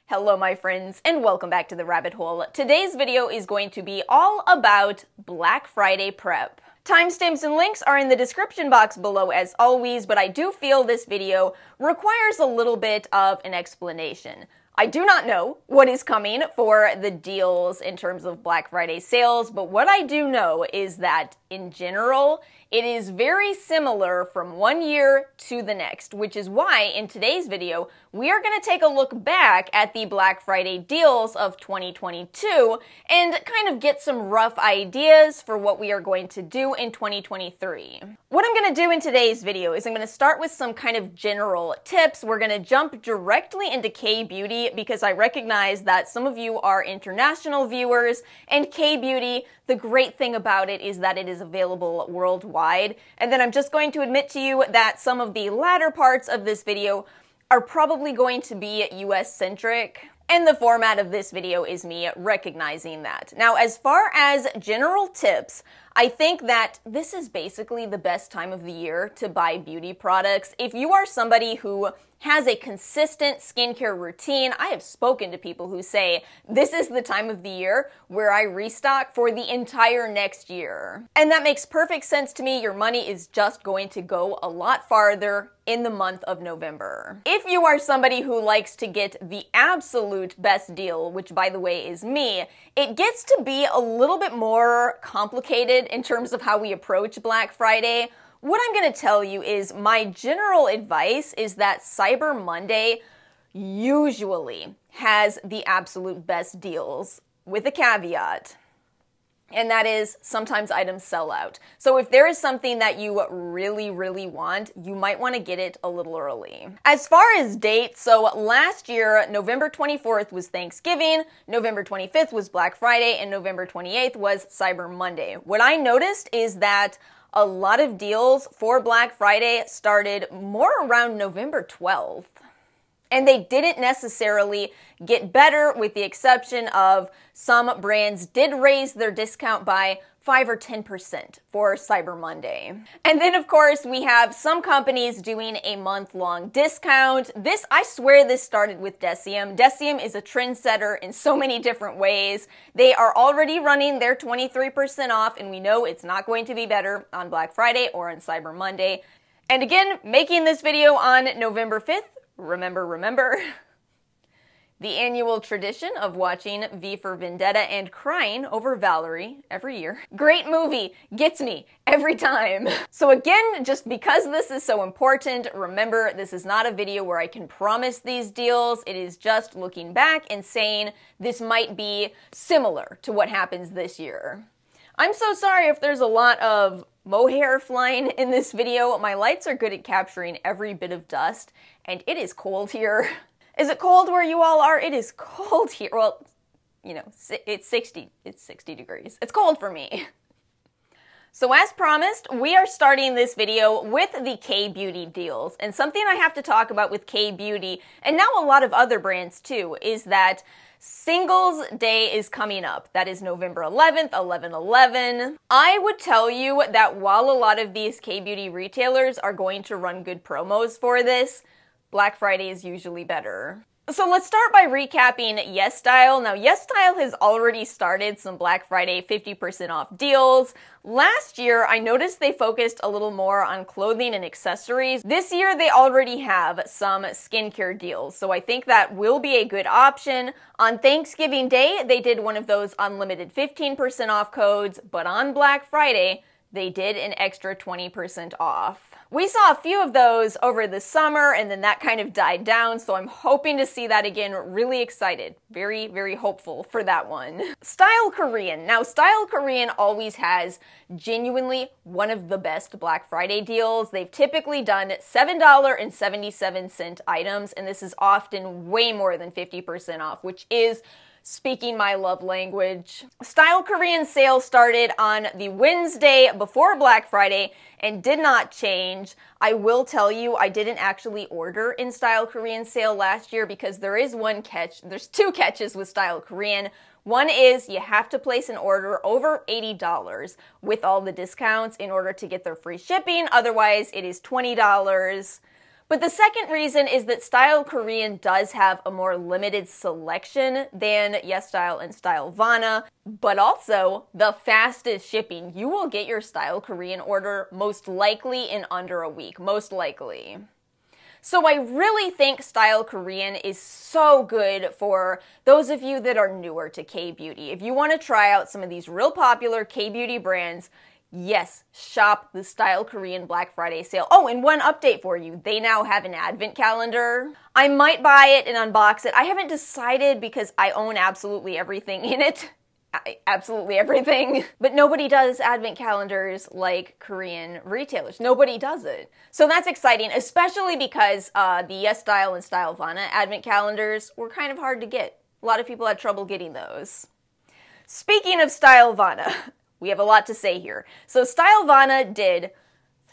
Hello my friends, and welcome back to the rabbit hole. Today's video is going to be all about Black Friday prep. Timestamps and links are in the description box below as always, but I do feel this video requires a little bit of an explanation. I do not know what is coming for the deals in terms of Black Friday sales, but what I do know is that in general, it is very similar from one year to the next, which is why in today's video, we are going to take a look back at the Black Friday deals of 2022 and kind of get some rough ideas for what we are going to do in 2023. What I'm going to do in today's video is I'm going to start with some kind of general tips. We're going to jump directly into K-beauty because I recognize that some of you are international viewers, and K-beauty, the great thing about it is that it is available worldwide. And then I'm just going to admit to you that some of the latter parts of this video are probably going to be US-centric. And the format of this video is me recognizing that. Now, as far as general tips, I think that this is basically the best time of the year to buy beauty products. If you are somebody who has a consistent skincare routine, I have spoken to people who say, this is the time of the year where I restock for the entire next year. And that makes perfect sense to me. Your money is just going to go a lot farther in the month of November. If you are somebody who likes to get the absolute best deal, which by the way is me, it gets to be a little bit more complicated in terms of how we approach Black Friday. What I'm going to tell you is my general advice is that Cyber Monday usually has the absolute best deals, with a caveat, and that is sometimes items sell out. So if there is something that you really, really want, you might want to get it a little early. As far as dates, so last year, November 24th was Thanksgiving, November 25th was Black Friday, and November 28th was Cyber Monday. What I noticed is that a lot of deals for Black Friday started more around November 12th. And they didn't necessarily get better, with the exception of some brands did raise their discount by 5 or 10% for Cyber Monday. And then of course we have some companies doing a month-long discount. I swear this started with BFCM. BFCM is a trendsetter in so many different ways. They are already running their 23% off, and we know it's not going to be better on Black Friday or on Cyber Monday. And again, making this video on November 5th, remember, the annual tradition of watching V for Vendetta and crying over Valerie every year. Great movie, gets me every time. So again, just because this is so important, remember this is not a video where I can promise these deals. It is just looking back and saying this might be similar to what happens this year. I'm so sorry if there's a lot of mohair flying in this video. My lights are good at capturing every bit of dust, and it is cold here. Is it cold where you all are? It is cold here. Well, you know, it's 60 degrees. It's cold for me. So as promised, we are starting this video with the K-beauty deals. And something I have to talk about with K-beauty, and now a lot of other brands too, is that Singles Day is coming up. That is November 11th, 11/11. I would tell you that while a lot of these K-beauty retailers are going to run good promos for this, Black Friday is usually better. So let's start by recapping YesStyle. Now, YesStyle has already started some Black Friday 50% off deals. Last year, I noticed they focused a little more on clothing and accessories. This year, they already have some skincare deals, so I think that will be a good option. On Thanksgiving Day, they did one of those unlimited 15% off codes, but on Black Friday, they did an extra 20% off. We saw a few of those over the summer, and then that kind of died down, so I'm hoping to see that again. Really excited. Very, very hopeful for that one. Stylekorean. Now, Stylekorean always has genuinely one of the best Black Friday deals. They've typically done $7.77 items, and this is often way more than 50% off, which is speaking my love language. Stylekorean sale started on the Wednesday before Black Friday and did not change. I will tell you, I didn't actually order in Stylekorean sale last year because there is one catch. There's two catches with Stylekorean. One is you have to place an order over $80 with all the discounts in order to get their free shipping. Otherwise, it is $20. But the second reason is that Stylekorean does have a more limited selection than YesStyle and Stylevana, but also the fastest shipping. You will get your Stylekorean order most likely in under a week, most likely. So I really think Stylekorean is so good for those of you that are newer to K-beauty. If you want to try out some of these real popular K-beauty brands, yes, shop the Stylekorean Black Friday sale. Oh, and one update for you. They now have an advent calendar. I might buy it and unbox it. I haven't decided because I own absolutely everything in it. Absolutely everything. But nobody does advent calendars like Korean retailers. Nobody does it. So that's exciting, especially because the YesStyle and Stylevana advent calendars were kind of hard to get. A lot of people had trouble getting those. Speaking of Stylevana, we have a lot to say here. So Stylevana did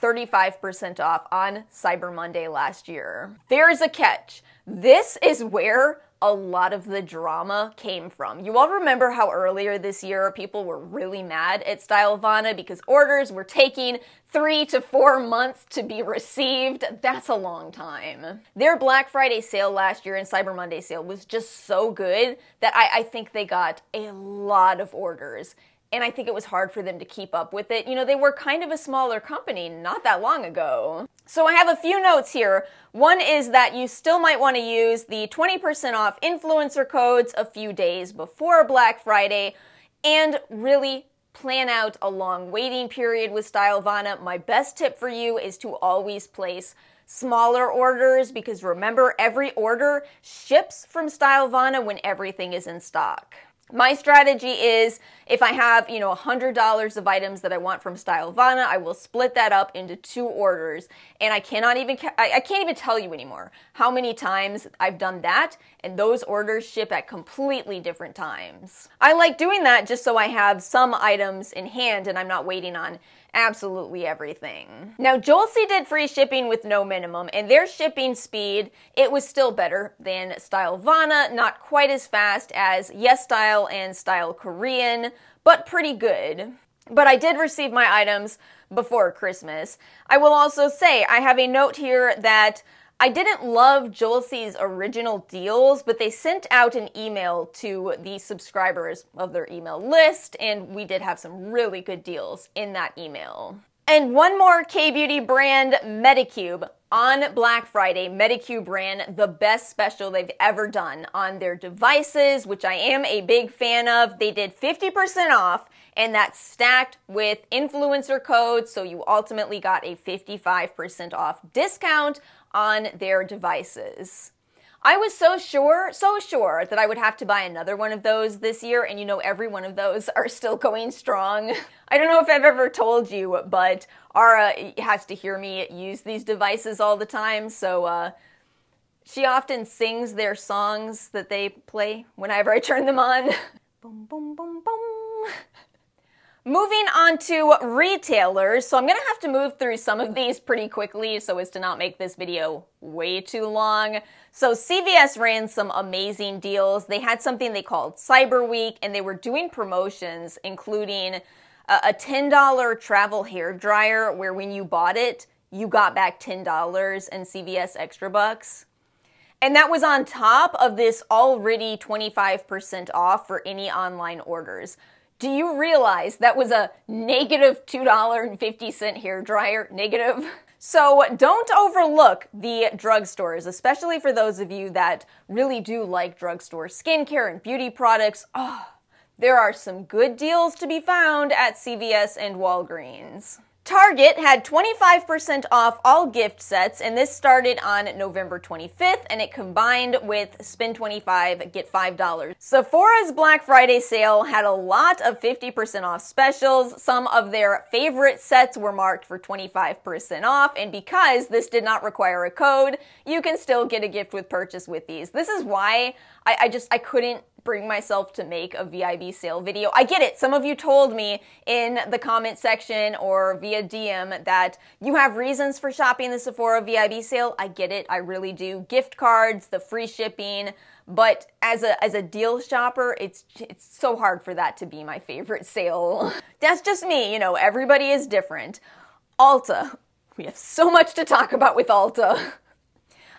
35% off on Cyber Monday last year. There's a catch. This is where a lot of the drama came from. You all remember how earlier this year people were really mad at Stylevana because orders were taking 3 to 4 months to be received. That's a long time. Their Black Friday sale last year and Cyber Monday sale was just so good that I think they got a lot of orders. And I think it was hard for them to keep up with it. You know, they were kind of a smaller company not that long ago. So I have a few notes here. One is that you still might want to use the 20% off influencer codes a few days before Black Friday and really plan out a long waiting period with Stylevana. My best tip for you is to always place smaller orders because remember, every order ships from Stylevana when everything is in stock. My strategy is if I have, $100 of items that I want from Stylevana, I will split that up into 2 orders. And I can't even tell you anymore how many times I've done that, and those orders ship at completely different times. I like doing that just so I have some items in hand and I'm not waiting on absolutely everything. Now, Jolcy did free shipping with no minimum, and their shipping speed, it was still better than Stylevana, not quite as fast as YesStyle and Stylekorean, but pretty good. But I did receive my items before Christmas. I will also say, I have a note here that I didn't love Jolcy's original deals, but they sent out an email to the subscribers of their email list, and we did have some really good deals in that email. And one more K-beauty brand, Medicube. On Black Friday, Medicube ran the best special they've ever done on their devices, which I am a big fan of. They did 50% off, and that's stacked with influencer codes, so you ultimately got a 55% off discount on their devices. I was so sure that I would have to buy another one of those this year, and every one of those are still going strong. I don't know if I've ever told you, but Ara has to hear me use these devices all the time, so she often sings their songs that they play whenever I turn them on. Boom, boom, boom, boom. Moving on to retailers, so I'm going to have to move through some of these pretty quickly so as to not make this video way too long. So CVS ran some amazing deals. They had something they called Cyber Week, and they were doing promotions, including a $10 travel hair dryer where when you bought it, you got back $10 and CVS extra bucks. And that was on top of this already 25% off for any online orders. Do you realize that was a negative $2.50 hair dryer? Negative. So don't overlook the drugstores, especially for those of you that really do like drugstore skincare and beauty products. Oh, there are some good deals to be found at CVS and Walgreens. Target had 25% off all gift sets, and this started on November 25th, and it combined with spend $25, get $5. Sephora's Black Friday sale had a lot of 50% off specials. Some of their favorite sets were marked for 25% off, and because this did not require a code, you can still get a gift with purchase with these. This is why I couldn't bring myself to make a VIB sale video. I get it. Some of you told me in the comment section or via DM that you have reasons for shopping the Sephora VIB sale. I get it. I really do. Gift cards, the free shipping, but as a deal shopper, it's so hard for that to be my favorite sale. That's just me. Everybody is different. Ulta. We have so much to talk about with Ulta.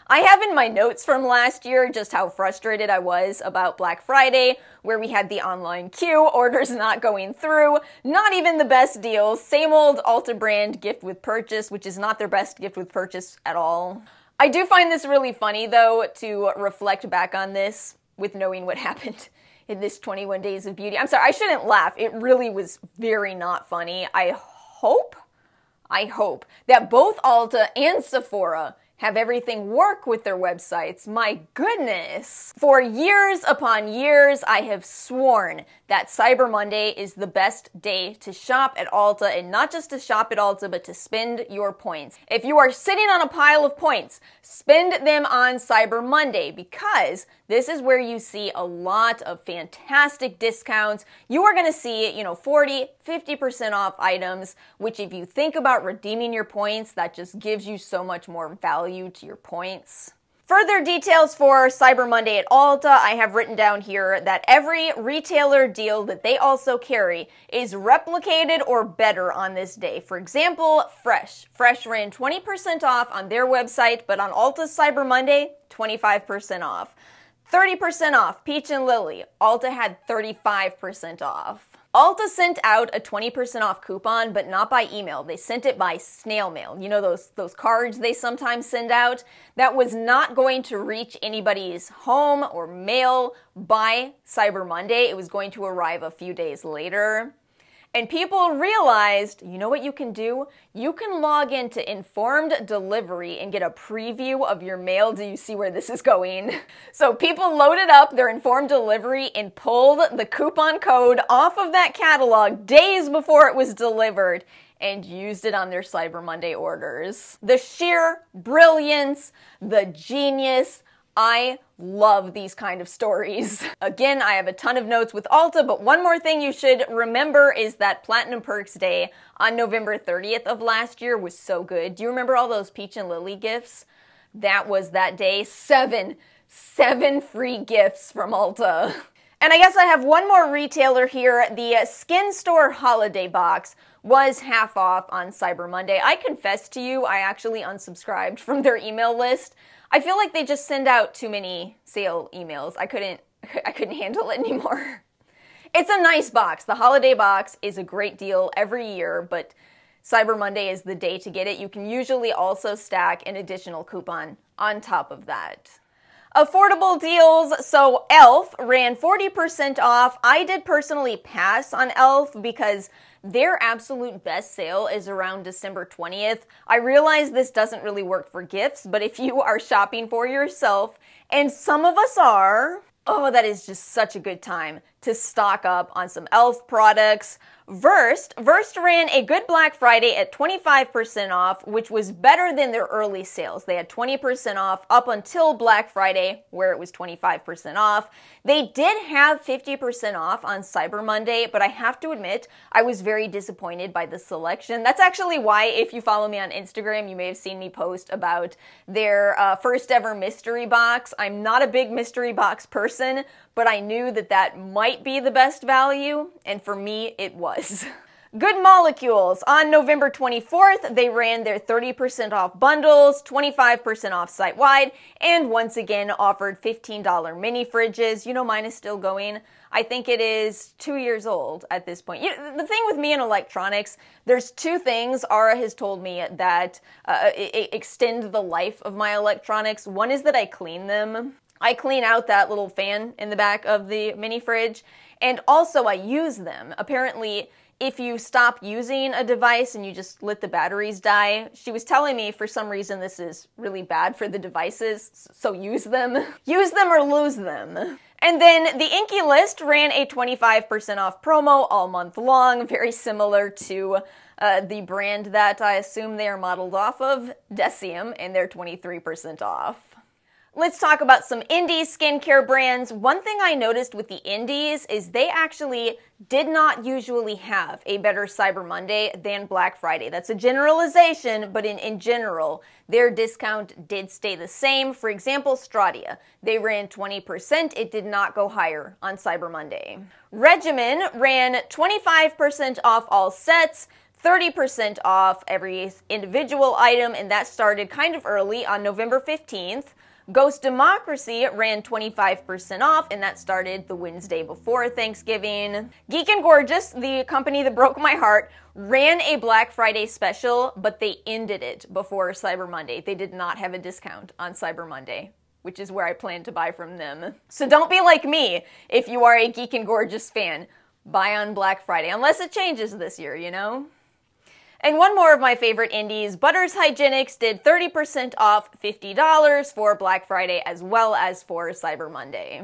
I have in my notes from last year just how frustrated I was about Black Friday, where we had the online queue, orders not going through, not even the best deals, same old Ulta brand gift with purchase, which is not their best gift with purchase at all. I do find this really funny, though, to reflect back on this with knowing what happened in this 21 Days of Beauty. I'm sorry, I shouldn't laugh. It really was very not funny. I hope that both Ulta and Sephora have everything work with their websites. My goodness. For years upon years, I have sworn that Cyber Monday is the best day to shop at Ulta, and not just to shop at Ulta, but to spend your points. If you are sitting on a pile of points, spend them on Cyber Monday, because this is where you see a lot of fantastic discounts. You are going to see, 40, 50% off items, which if you think about redeeming your points, that just gives you so much more value to your points. Further details for Cyber Monday at Ulta, I have written down here that every retailer deal that they also carry is replicated or better on this day. For example, Fresh. Fresh ran 20% off on their website, but on Ulta's Cyber Monday, 25% off. 30% off, Peach and Lily. Ulta had 35% off. Ulta sent out a 20% off coupon, but not by email. They sent it by snail mail. You know those cards they sometimes send out? That was not going to reach anybody's home or mail by Cyber Monday. It was going to arrive a few days later. And people realized, you know what you can do? You can log into Informed Delivery and get a preview of your mail. Do you see where this is going? So people loaded up their Informed Delivery and pulled the coupon code off of that catalog days before it was delivered and used it on their Cyber Monday orders. The sheer brilliance, the genius. I love these kind of stories. Again, I have a ton of notes with Ulta, but one more thing you should remember is that Platinum Perks Day on November 30th of last year was so good. Do you remember all those Peach and Lily gifts? That was that day. Seven free gifts from Ulta. And I guess I have one more retailer here. The Skin Store Holiday Box was half off on Cyber Monday. I confess to you, I actually unsubscribed from their email list. I feel like they just send out too many sale emails. I couldn't handle it anymore. It's a nice box. The holiday box is a great deal every year, but Cyber Monday is the day to get it. You can usually also stack an additional coupon on top of that. Affordable deals. So e.l.f. ran 40% off. I did personally pass on e.l.f. because their absolute best sale is around December 20th. I realize this doesn't really work for gifts, but if you are shopping for yourself, and some of us are, oh, that is just such a good time to stock up on some e.l.f. products. Versed ran a good Black Friday at 25% off, which was better than their early sales. They had 20% off up until Black Friday, where it was 25% off. They did have 50% off on Cyber Monday, but I have to admit, I was very disappointed by the selection. That's actually why, if you follow me on Instagram, you may have seen me post about their first ever mystery box. I'm not a big mystery box person, but I knew that might be the best value, and for me, it was. Good Molecules. On November 24th, they ran their 30% off bundles, 25% off site-wide, and once again offered $15 mini fridges. You know, mine is still going. I think it is 2 years old at this point. The thing with me in electronics, there's two things Ara has told me that extend the life of my electronics. One is that I clean them. I clean out that little fan in the back of the mini fridge, and also I use them. Apparently, if you stop using a device and you just let the batteries die, she was telling me for some reason this is really bad for the devices, so use them. Use them or lose them. And then the Inky List ran a 25% off promo all month long, very similar to the brand that I assume they are modeled off of, Decium, and they're 23% off. Let's talk about some indie skincare brands. One thing I noticed with the indies is they actually did not usually have a better Cyber Monday than Black Friday. That's a generalization, but in general, their discount did stay the same. For example, Stratia. They ran 20%. It did not go higher on Cyber Monday. Regimen ran 25% off all sets, 30% off every individual item, and that started kind of early on November 15th. Ghost Democracy ran 25% off, and that started the Wednesday before Thanksgiving. Geek Gorgeous, the company that broke my heart, ran a Black Friday special, but they ended it before Cyber Monday. They did not have a discount on Cyber Monday, which is where I plan to buy from them. So don't be like me if you are a Geek Gorgeous fan. Buy on Black Friday, unless it changes this year, you know? And one more of my favorite indies, Butters Hygienics, did 30% off, $50 for Black Friday as well as for Cyber Monday.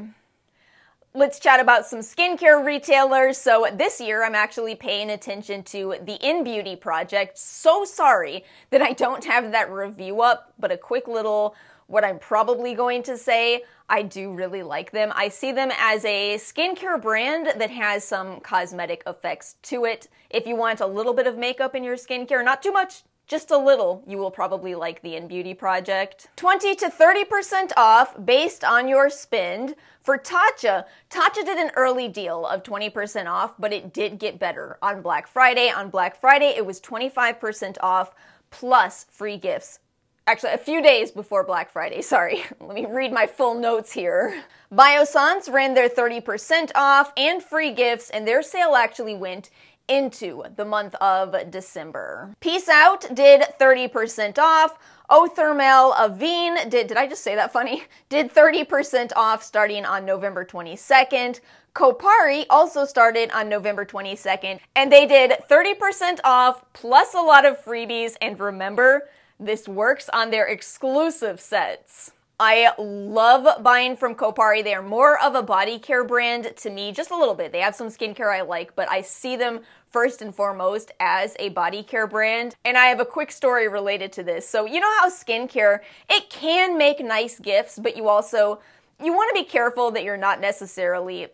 Let's chat about some skincare retailers. So this year I'm actually paying attention to the In Beauty project. So sorry that I don't have that review up, but a quick little what I'm probably going to say, I do really like them. I see them as a skincare brand that has some cosmetic effects to it. If you want a little bit of makeup in your skincare, not too much, just a little, you will probably like the In Beauty project. 20 to 30% off based on your spend for Tatcha. Tatcha did an early deal of 20% off, but it did get better on Black Friday. On Black Friday, it was 25% off plus free gifts. Actually, a few days before Black Friday, sorry. Let me read my full notes here. Biossance ran their 30% off and free gifts, and their sale actually went into the month of December. Peace Out did 30% off. Eau Thermale Avene did I just say that funny? Did 30% off starting on November 22nd. Kopari also started on November 22nd, and they did 30% off plus a lot of freebies, and remember, this works on their exclusive sets. I love buying from Kopari. They are more of a body care brand to me, just a little bit. They have some skincare I like, but I see them first and foremost as a body care brand. And I have a quick story related to this. So you know how skincare, it can make nice gifts, but you want to be careful that you're not necessarily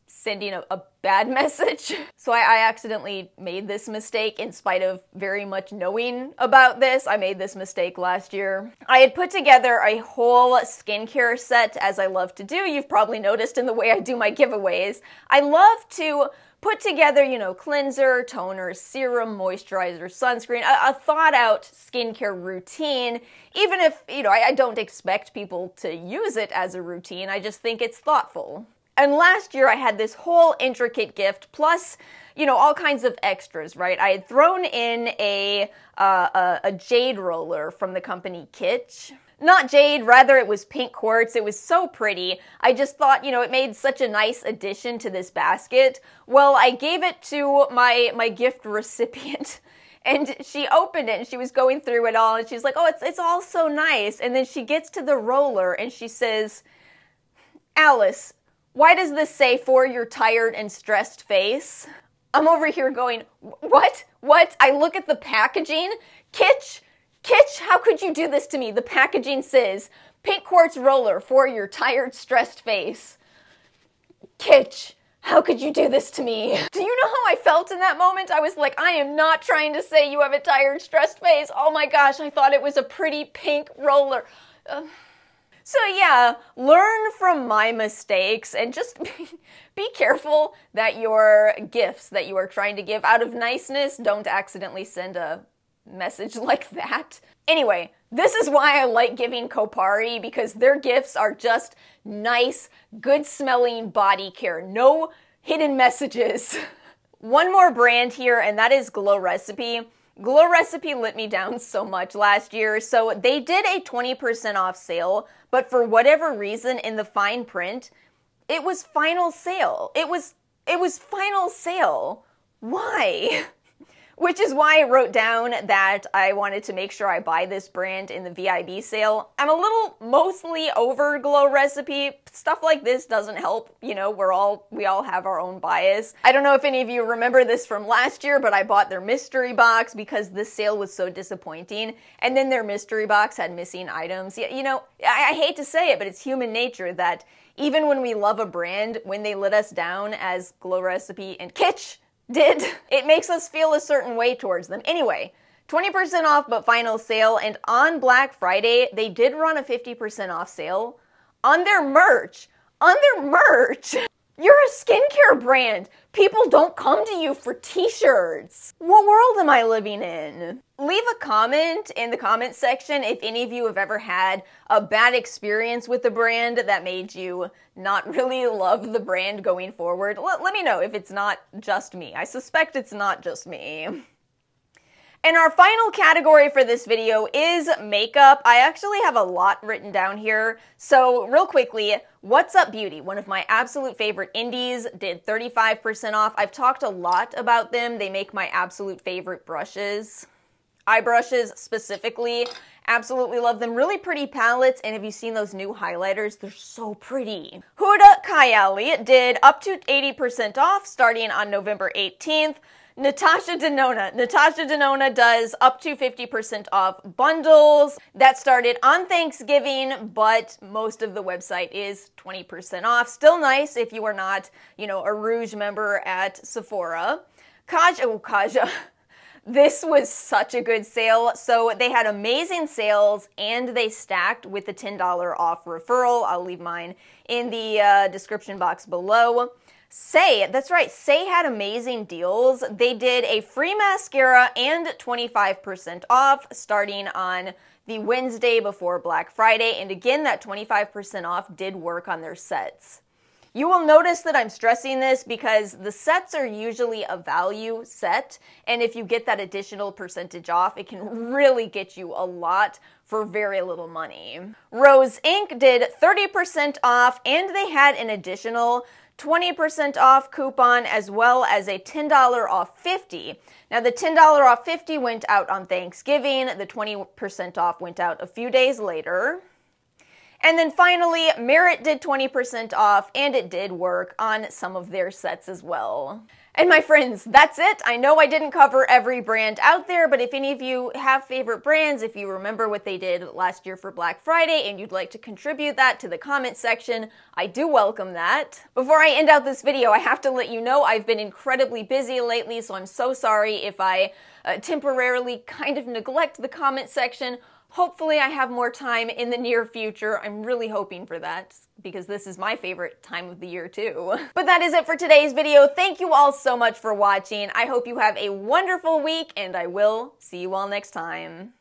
sending a bad message. So I accidentally made this mistake in spite of very much knowing about this. I made this mistake last year. I had put together a whole skincare set, as I love to do. You've probably noticed in the way I do my giveaways. I love to put together, cleanser, toner, serum, moisturizer, sunscreen, a thought out skincare routine, even if, I don't expect people to use it as a routine. I just think it's thoughtful. And last year I had this whole intricate gift plus, all kinds of extras, right? I had thrown in a jade roller from the company Kitsch. Not jade, rather it was pink quartz. It was so pretty. I just thought, it made such a nice addition to this basket. Well, I gave it to my gift recipient. And she opened it and she was going through it all and she's like, oh, it's all so nice. And then she gets to the roller and she says, Alice, why does this say for your tired and stressed face? I'm over here going, what? What? I look at the packaging. Kitsch, how could you do this to me? The packaging says, pink quartz roller for your tired, stressed face. Kitsch, how could you do this to me? Do you know how I felt in that moment? I was like, I am not trying to say you have a tired, stressed face. Oh my gosh, I thought it was a pretty pink roller. So yeah, learn from my mistakes and just be careful that your gifts that you are trying to give out of niceness don't accidentally send a message like that. Anyway, this is why I like giving Kopari, because their gifts are just nice, good-smelling body care. No hidden messages. One more brand here, and that is Glow Recipe. Glow Recipe let me down so much last year, so they did a 20% off sale, but for whatever reason in the fine print, it was final sale. It was final sale. Why? Which is why I wrote down that I wanted to make sure I buy this brand in the VIB sale. I'm a little mostly over Glow Recipe. Stuff like this doesn't help. We all have our own bias. I don't know if any of you remember this from last year, but I bought their mystery box because this sale was so disappointing. And then their mystery box had missing items. I hate to say it, but it's human nature that even when we love a brand, when they let us down as Glow Recipe and Kitsch did, it makes us feel a certain way towards them. Anyway, 20% off but final sale, and on Black Friday, they did run a 50% off sale on their merch. You're a skincare brand. People don't come to you for t-shirts. What world am I living in? Leave a comment in the comment section if any of you have ever had a bad experience with the brand that made you not really love the brand going forward. Let me know if it's not just me. I suspect it's not just me. And our final category for this video is makeup. I actually have a lot written down here. So real quickly, What's Up Beauty, one of my absolute favorite indies, did 35% off. I've talked a lot about them. They make my absolute favorite brushes. Eye brushes specifically. Absolutely love them. Really pretty palettes, and have you seen those new highlighters? They're so pretty. Huda Kayali did up to 80% off starting on November 18th. Natasha Denona does up to 50% off bundles. That started on Thanksgiving, but most of the website is 20% off. Still nice if you are not, a Rouge member at Sephora. Kaja. This was such a good sale. So they had amazing sales and they stacked with the $10 off referral. I'll leave mine in the description box below. That's right, Say had amazing deals. They did a free mascara and 25% off starting on the Wednesday before Black Friday. And again, that 25% off did work on their sets. You will notice that I'm stressing this because the sets are usually a value set, and if you get that additional percentage off, it can really get you a lot for very little money. Rose Inc. did 30% off, and they had an additional 20% off coupon as well as a $10 off 50. Now the $10 off 50 went out on Thanksgiving, the 20% off went out a few days later. And then finally, Merit did 20% off, and it did work on some of their sets as well. And my friends, that's it. I know I didn't cover every brand out there, but if any of you have favorite brands, if you remember what they did last year for Black Friday and you'd like to contribute that to the comment section, I do welcome that. Before I end out this video, I have to let you know I've been incredibly busy lately, so I'm so sorry if I temporarily kind of neglect the comment section. Hopefully I have more time in the near future. I'm really hoping for that because this is my favorite time of the year too. But that is it for today's video. Thank you all so much for watching. I hope you have a wonderful week and I will see you all next time.